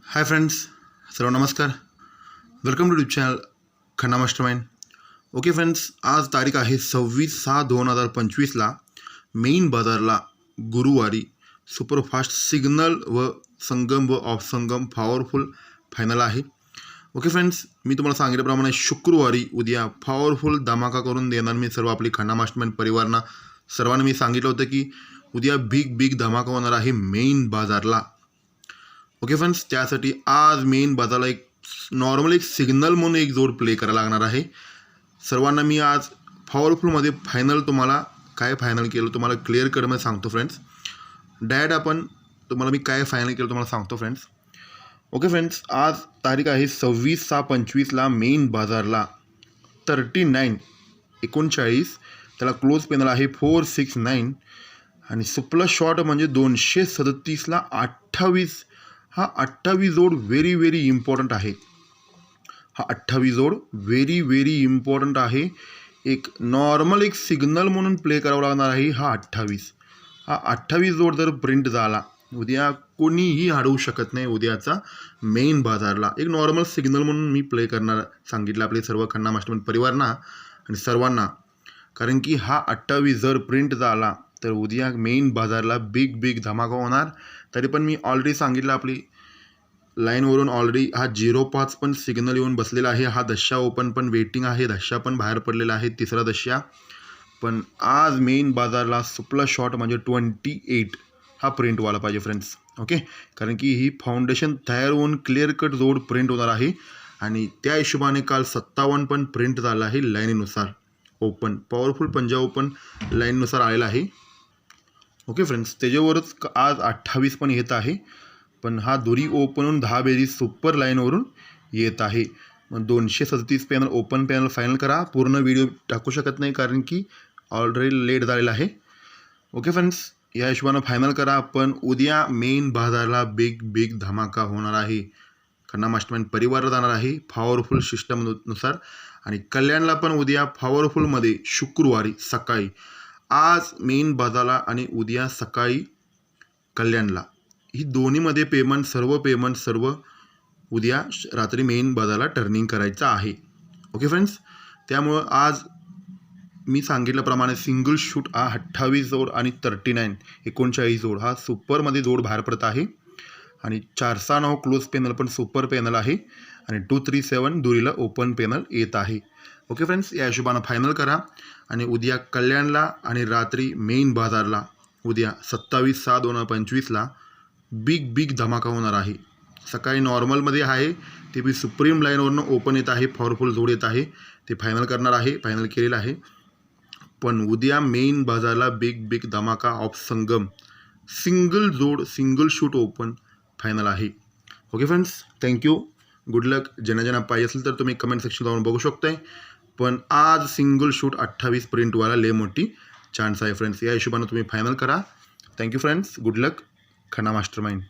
हाय friends, सर्व नमस्कार. Welcome to YouTube channel Khanna Mastermind. Okay friends, आज तारीख आहे 26/6/2025ला मेन बाजारला गुरुवारी सुपरफास्ट सिग्नल व संगम व ऑफ संगम पॉवरफुल फायनल आहे. ओके फ्रेंड्स, मी तुम्हाला सांगितल्याप्रमाणे शुक्रवारी उद्या पॉवरफुल धमाका करून देणार मी सर्व आपली खन्ना मास्टरमाइंड परिवारांना. सर्वांना मी सांगितलं होतं की उद्या बिग धमाका होणार आहे मेन बाजारला. ओके फ्रेंड्स, त्यासाठी आज मेन बाजारला एक नॉर्मल एक सिग्नल म्हणून एक जोड प्ले करायला लागणार आहे. सर्वांना मी आज पॉवरफुलमध्ये फायनल तुम्हाला काय फायनल केलं तुम्हाला क्लिअर कटमध्ये सांगतो फ्रेंड्स. डायरेक्ट आपण तुम्हाला मी काय फायनल केलं तुम्हाला सांगतो फ्रेंड्स. ओके फ्रेंड्स, आज तारीख आहे 26/6/25ला मेन बाजारला 39 त्याला क्लोज पेनल आहे 469 आणि सुपला शॉर्ट म्हणजे 237ला 28. हा 28 जोड व्हेरी इम्पॉर्टंट आहे. हा 28 जोड व्हेरी इम्पॉर्टंट आहे. एक नॉर्मल एक सिग्नल म्हणून प्ले करावं लागणार आहे. हा 28 जोड जर प्रिंट झाला उद्या कोणीही अडवू शकत नाही. उद्याचा मेन बाजारला एक नॉर्मल सिग्नल म्हणून मी प्ले करणार सांगितलं आपले सर्व खन्ना मास्टरमाइंड परिवारांना आणि सर्वांना. कारण की हा 28 जर प्रिंट झाला तर उद्या मेन बाजारला बिग धमाका होणार. तरी पण मी ऑलरेडी सांगितलं आपली लाईनवरून ऑलरेडी हा 05 पण सिग्नल येऊन बसलेला आहे. हा दशा ओपन पण वेटिंग आहे. दशा पण बाहेर पडलेला आहे, तिसरा दशा. पण आज मेन बाजारला सुपला शॉर्ट म्हणजे 28 हा प्रिंट व्हायला पाहिजे फ्रेंड्स. ओके, कारण की ही फाउंडेशन तयार होऊन क्लिअर कट जोड प्रिंट होणार आहे आणि त्या हिशोबाने काल 57 पण प्रिंट झाला आहे लाईनीनुसार. ओपन पॉवरफुल पंजाब ओपन लाईननुसार आलेला आहे. ओके फ्रेंड्स, त्याच्यावरच आज 28 पण येत आहे. पण हा दोरी ओपनहून 10 बेरीज सुपर लाईनवरून येत आहे. मग 237 पॅनल ओपन पॅनल फायनल करा. पूर्ण व्हिडिओ टाकू शकत नाही कारण की ऑलरेडी लेट झालेला आहे. ओके फ्रेंड्स, या हिशोबानं फायनल करा. पण उद्या मेन बाजारला बिग धमाका होणार आहे. खन्ना मास्टरमाइंड परिवार जाणार आहे पॉवरफुल सिस्टमनुसार आणि कल्याणला पण उद्या पॉवरफुलमध्ये शुक्रवारी सकाळी. आज मेन बाजारला आणि उद्या सकाळी कल्याणला ही दोन्हीमध्ये पेमेंट सर्व उद्या रात्री मेन बाजारला टर्निंग करायचं आहे. ओके फ्रेंड्स, त्यामुळं आज मी सांगितल्याप्रमाणे सिंगल शूट हा 28 जोड आणि 39 जोड हा सुपरमध्ये जोड बाहेर पडत आहे आणि 469 क्लोज पॅनल पण सुपर पॅनल आहे आणि 237 दुरीला ओपन पॅनल येत आहे. ओके फ्रेंड्स, या हिशोबानं फायनल करा आणि उद्या कल्याणला आणि रात्री मेन बाजारला उद्या 27/6/2025ला बिग धमाका होणार आहे. सकाळी नॉर्मलमध्ये आहे ते बी सुप्रीम लाईनवरनं ओपन येत आहे. पॉवरफुल जोड येत आहे, ते फायनल करणार आहे, फायनल केलेलं आहे. पण उद्या मेन बाजारला बिग धमाका ऑफ संगम सिंगल जोड सिंगल शूट ओपन फायनल आहे. ओके फ्रेंड्स, थँक्यू, गुड लक. ज्यांना पाहिजे असेल तर तुम्ही कमेंट सेक्शन जाऊन बघू शकताय. पण आज सिंगल शूट 28 प्रिंट व्हायला लय मोठी चान्स आहे फ्रेंड्स. या हिशोबानं तुम्ही फायनल करा. थँक्यू फ्रेंड्स, गुड लक. खन्ना मास्टरमाइंड.